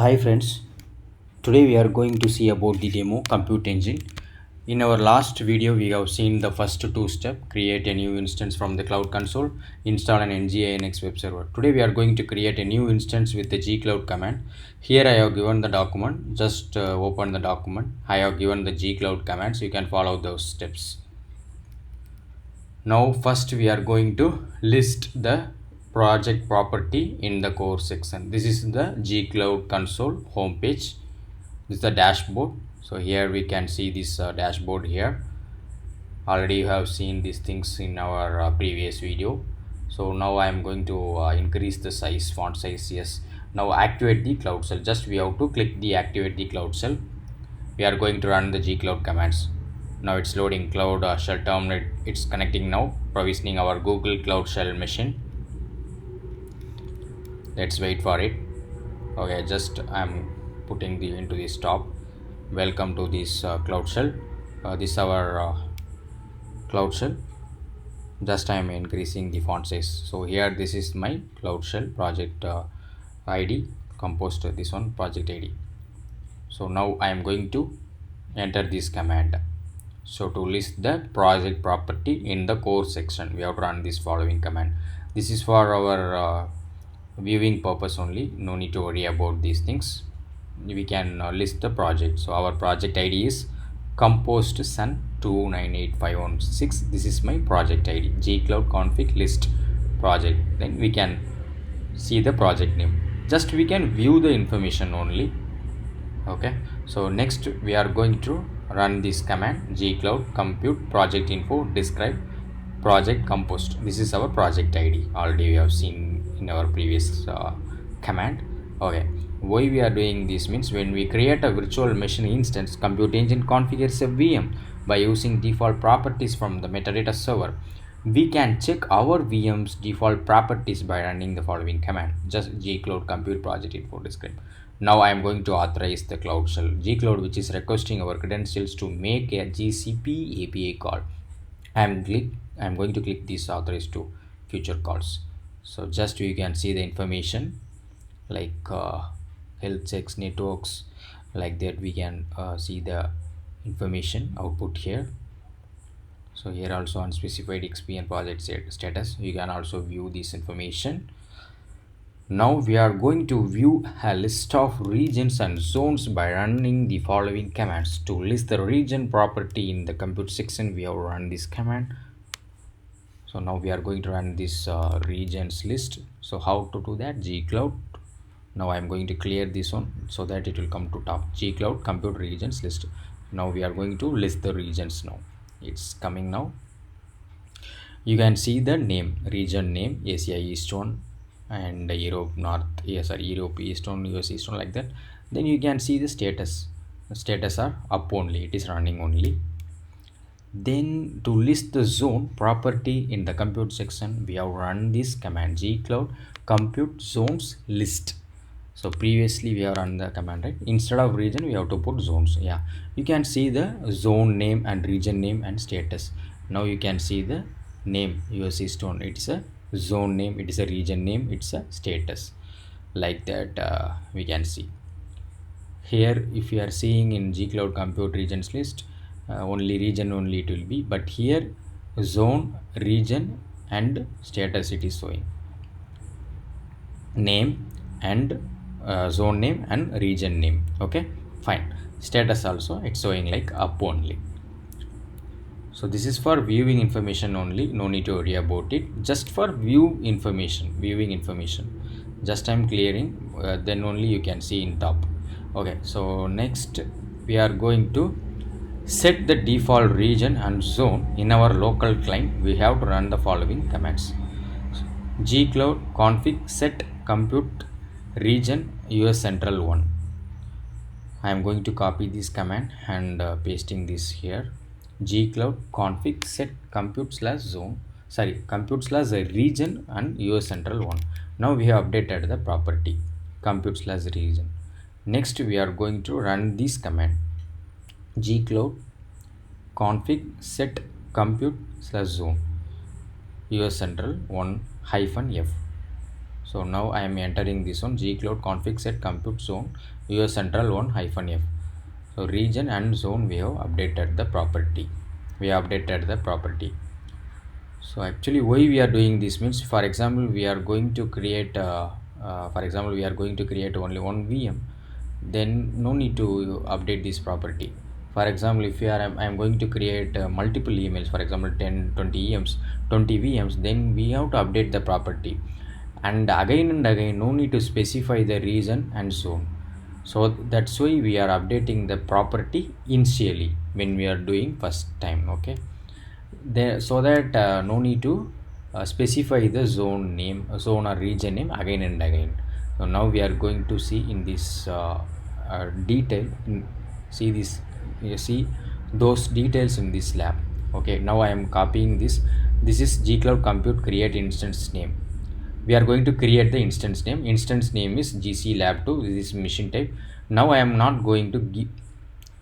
Hi friends, today we are going to see about the demo compute engine. In our last video we have seen the first two steps: create a new instance from the cloud console, install an NGINX web server. Today we are going to create a new instance with the Gcloud command. Here I have given the document, just open the document. I have given the Gcloud commands, you can follow those steps. Now first we are going to list the project property in the core section. This is the Gcloud console homepage. This is the dashboard. So here we can see this dashboard here. Already you have seen these things in our previous video. So now I am going to increase the size, font size. Yes. Now activate the cloud shell. Just we have to click the activate the cloud shell. We are going to run the Gcloud commands. Now it's loading cloud shell terminal. It's connecting now, provisioning our Google Cloud Shell machine. Let's wait for it. Okay, just I'm putting the into this top. Welcome to this cloud shell. This is our cloud shell. Just I'm increasing the font size. So here this is my cloud shell project ID composed this one project ID. So now I am going to enter this command. So to list the project property in the core section, we have to run this following command. This is for our viewing purpose only. No need to worry about these things. We can list the project. So our project ID is composed sun 2985116. This is my project ID. Gcloud config list project. Then we can see the project name. Just we can view the information only. Okay, so next we are going to run this command Gcloud compute project info describe project composed. This is our project ID. Already we have seen in our previous command. Okay, why we are doing this means when we create a virtual machine instance, compute engine configures a VM by using default properties from the metadata server. We can check our VM's default properties by running the following command, just Gcloud compute project info describe. Now I am going to authorize the cloud shell Gcloud, which is requesting our credentials to make a GCP API call. I am going to click this authorize to future calls. So just you can see the information like health checks, networks, like that. We can see the information output here. So here also unspecified XP and project status. You can also view this information. Now we are going to view a list of regions and zones by running the following commands. To list the region property in the compute section, we have run this command. So now we are going to run this regions list. So how to do that? Gcloud. Now I am going to clear this one so that it will come to top. Gcloud compute regions list. Now we are going to list the regions. Now it's coming now. You can see the name, region name, Asia Eastern and Europe North, Europe Eastern, US Eastern, like that. Then you can see the status. The status are up only, it is running only. Then to list the zone property in the compute section, we have run this command Gcloud compute zones list. So previously we have run the command, right? Instead of region we have to put zones. Yeah, you can see the zone name and region name and status. Now you can see the name US Eastern, it's a zone name, it is a region name, it's a status, like that. We can see here. If you are seeing in Gcloud compute regions list, only region only it will be, but here zone, region and status it is showing, name and zone name and region name. Okay, fine. Status also it's showing like up only. So this is for viewing information only, no need to worry about it. Just for viewing information, just I'm clearing, then only you can see in top. Okay, so next we are going to set the default region and zone in our local client. We have to run the following commands: Gcloud config set compute region US Central 1. I am going to copy this command and pasting this here. Gcloud config set compute slash zone, compute slash region and US Central 1. Now we have updated the property compute slash region. Next we are going to run this command Gcloud config set compute slash zone US Central 1 -F. So now I am entering this one, Gcloud config set compute zone US central 1 hyphen F. So region and zone we have updated the property. So actually why we are doing this means, for example we are going to create only one VM, then no need to update this property. For example, if I am going to create multiple emails, for example 10 20 EMs 20 VMs, then we have to update the property, and again no need to specify the region and so on. So that's why we are updating the property initially when we are doing first time. Okay, there, so that no need to specify the zone or region name again and again. So now we are going to see in this detail, see this, you see those details in this lab. Okay, now I am copying this is Gcloud compute create instance name. We are going to create the instance name is Gclab2, this is machine type. Now I am not going to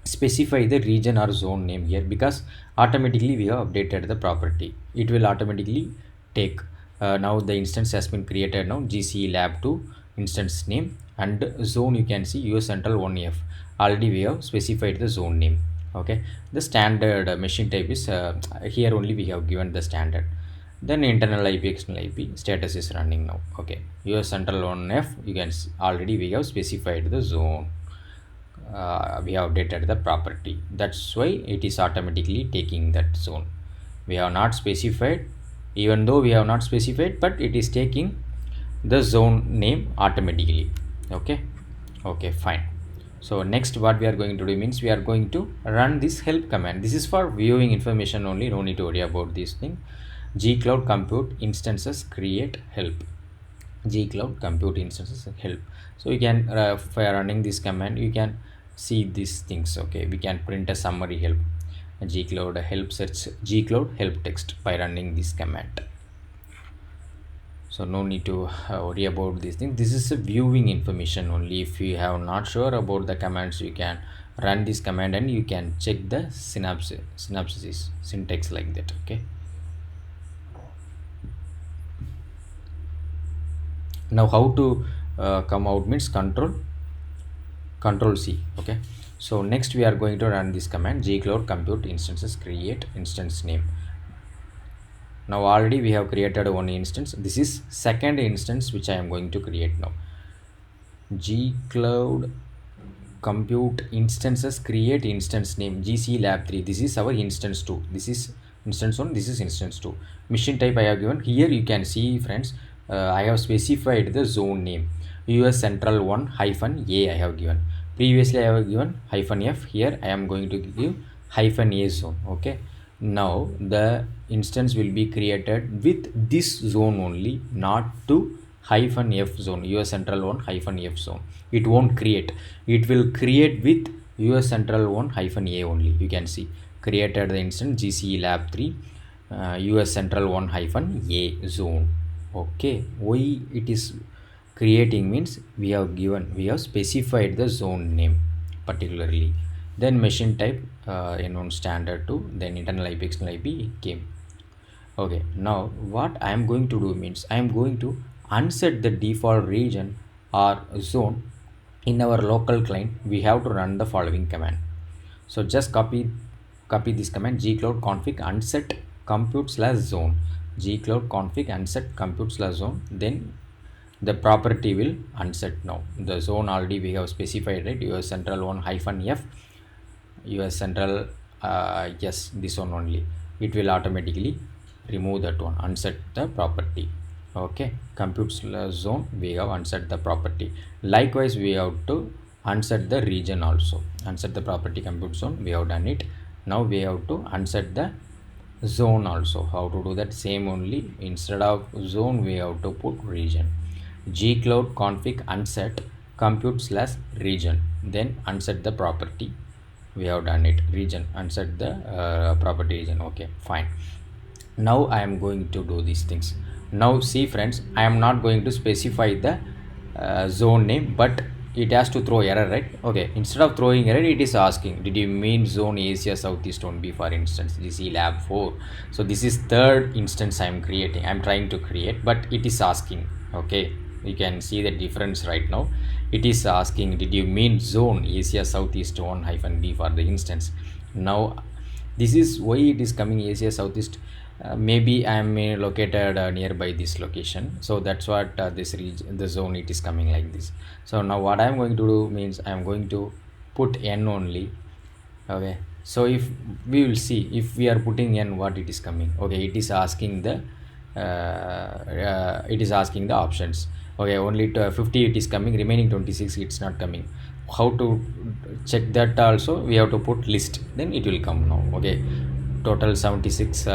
specify the region or zone name here, because automatically we have updated the property. It will automatically take now the instance has been created. Now Gclab2 instance name and zone, you can see US central 1F. Already we have specified the zone name. Okay, the standard machine type is here only we have given the standard. Then internal IP, external IP status is running now. Okay, US central 1F, you can see already we have specified the zone. We have updated the property, that's why it is automatically taking that zone. We have not specified, even though we have not specified, but it is taking the zone name automatically. Okay, fine. So next what we are going to do means, we are going to run this help command. This is for viewing information only, no need to worry about this thing. Gcloud compute instances create help, Gcloud compute instances help. So you can for running this command you can see these things. Okay, we can print a summary help, Gcloud help search, Gcloud help text by running this command. So no need to worry about this thing. This is a viewing information only. If you have not sure about the commands, you can run this command and you can check the synopsis syntax like that. Okay, now how to come out means control C. Okay, so next we are going to run this command, Gcloud compute instances create instance name. Now already we have created one instance. This is second instance which I am going to create now. Gcloud compute instances create instance name Gclab3. This is our instance 2. This is instance 1, this is instance 2. Mission type I have given. Here you can see friends, I have specified the zone name US central 1 hyphen A I have given. Previously I have given hyphen F. Here I am going to give hyphen A zone. Okay, now the instance will be created with this zone only, not to hyphen F zone, US central 1 hyphen F zone. It won't create, it will create with US central 1 hyphen A only. You can see created the instance Gclab3 US central 1 hyphen A zone. Okay, why it is creating means, we have specified the zone name particularly. Then machine type in one standard 2, then internal IP, external IP came. Okay, now what I am going to do means, I am going to unset the default region or zone in our local client. We have to run the following command. So just copy this command, Gcloud config unset compute slash zone, Gcloud config unset compute slash zone. Then the property will unset. Now the zone already we have specified, right? US central 1 hyphen F, US central yes, this one only. It will automatically remove that one, unset the property. Okay, compute slash zone we have unset the property. Likewise we have to unset the region also, unset the property compute zone, we have done it. Now we have to unset the zone also. How to do that? Same only, instead of zone we have to put region. Gcloud config unset compute slash region, then unset the property. We have done it, region, unset the property region. Okay, fine. Now I am going to do these things. Now see friends, I am not going to specify the zone name, but it has to throw error, right? Okay, instead of throwing error, it is asking, did you mean zone Asia Southeast 1B, for instance, Gclab 4. So this is third instance I am creating, I am trying to create, but it is asking. Okay, You can see the difference right now. It is asking, did you mean zone Asia Southeast 1 hyphen B for the instance. Now this is why it is coming Asia Southeast. Maybe I am located nearby this location, so that's what this region, the zone, it is coming like this. So now what I am going to do means I am going to put n only. Okay, so if we will see, if we are putting n, what it is coming. Okay, it is asking the options. Okay, only to 50 it is coming, remaining 26 it's not coming. How to check that? Also we have to put list, then it will come now. Okay, total 76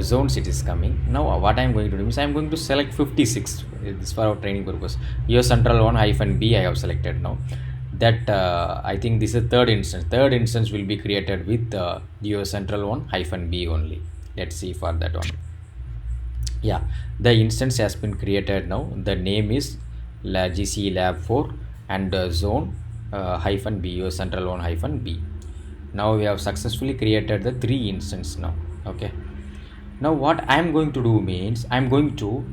zones it is coming. Now what I am going to do is I am going to select 56. This for our training purpose. Your central one hyphen b I have selected now. That I think this is third instance will be created with your central one hyphen b only. Let's see for that one. Yeah, the instance has been created now. The name is GC lab 4 and zone hyphen b, your central one hyphen b. Now we have successfully created the 3 instance now. Okay, now what I am going to do means I am going to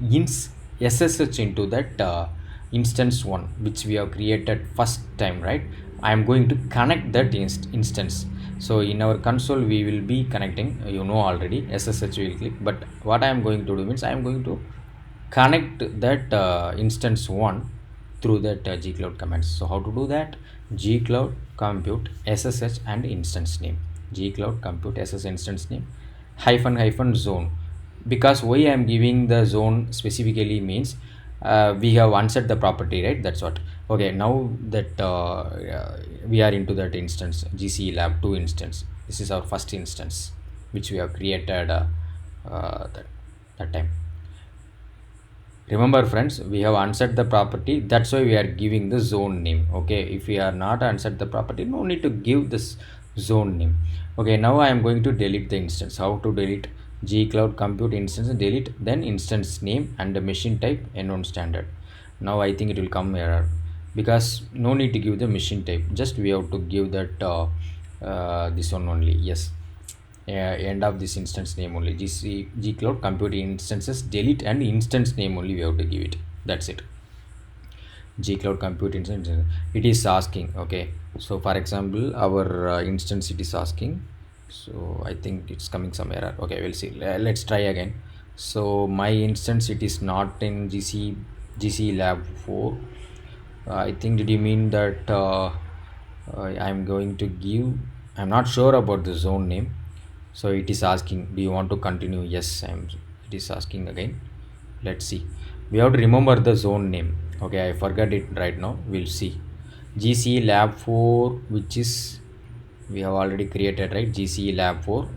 SSH into that instance 1 which we have created first time, right? I am going to connect that instance. So in our console we will be connecting, you know already, SSH will click, but what I am going to do means I am going to connect that instance 1 through that Gcloud commands. So how to do that? Gcloud compute SSH and instance name. Gcloud compute SSH instance name hyphen zone. Because why I am giving the zone specifically means we have unset the property, right? That's what. Okay, now that we are into that instance, GC lab 2 instance. This is our first instance which we have created that time. Remember friends, we have unset the property, that's why we are giving the zone name. Okay, if we are not unset the property, no need to give this zone name. Okay, now I am going to delete the instance. How to delete? Gcloud compute instance, delete, then instance name and the machine type unknown standard. Now I think it will come error because no need to give the machine type, just we have to give that this one only. Yes, end of this instance name only. Gcloud compute instances, delete, and instance name only we have to give it. That's it. Gcloud compute instance, it is asking. Okay, so for example our instance, it is asking, so I think it's coming some error. Okay, we'll see. Let's try again. So my instance, it is not in GC lab 4. I think, did you mean that I'm going to give, I'm not sure about the zone name. So it is asking, do you want to continue? Yes, it is asking again. Let's see. We have to remember the zone name. Okay, I forgot it right now. We'll see. GC lab 4, which is we have already created, right? GC lab 4,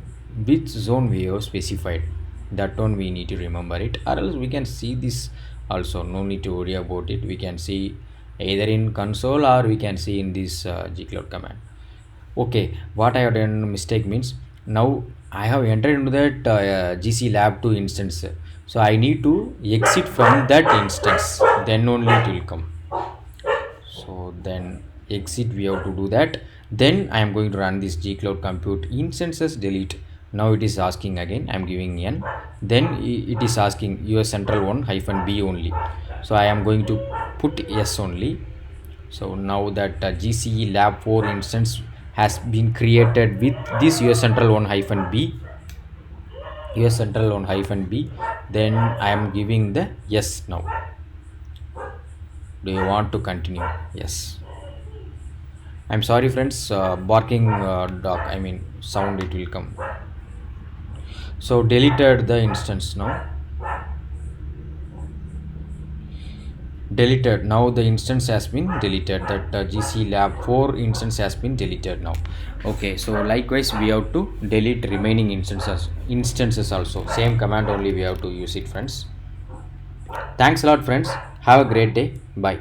which zone we have specified, that one we need to remember it, or else we can see this also. No need to worry about it. We can see either in console or we can see in this Gcloud command. Okay, what I have done mistake means, now I have entered into that GC lab 2 instance, so I need to exit from that instance, then only it will come. So then exit, we have to do that. Then I am going to run this Gcloud compute instances, delete. Now it is asking again, I am giving n, then it is asking your central one hyphen b only, so I am going to put yes only. So now that GCE lab 4 instance has been created with this US central 1 hyphen b, US central 1 hyphen b, then I am giving the yes now. Do you want to continue? Yes. I'm sorry friends, barking dog, I mean sound, it will come. So deleted the instance now. Deleted. Now the instance has been deleted. That GC lab 4 instance has been deleted now. Okay, so likewise we have to delete remaining instances also. Same command only we have to use it friends. Thanks a lot friends. Have a great day. Bye.